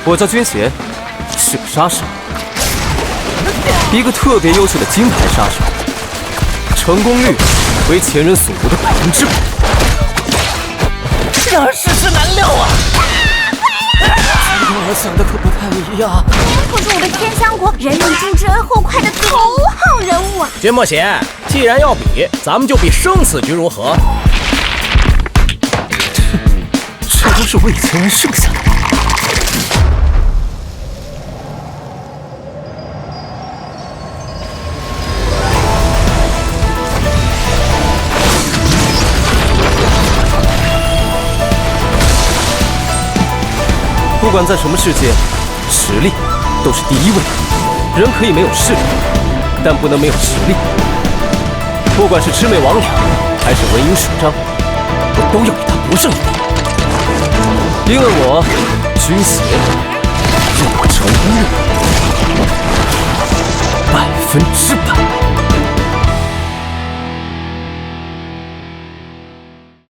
我叫军邪，是个杀手，一个特别优秀的金牌杀手，成功率为前人所无的100%，让人世事难料啊！跟我想的可不太一样。可是我的天香国人人诛之而后快的头号人物啊！君莫邪，既然要比，咱们就比生死局如何？这都是为前人剩下的。不管在什么世界，实力都是第一位。人可以没有势力，但不能没有实力。不管是魑魅魍魉，还是文阴水章，我都要与他不胜一搏。因为我军邪有成功率100%。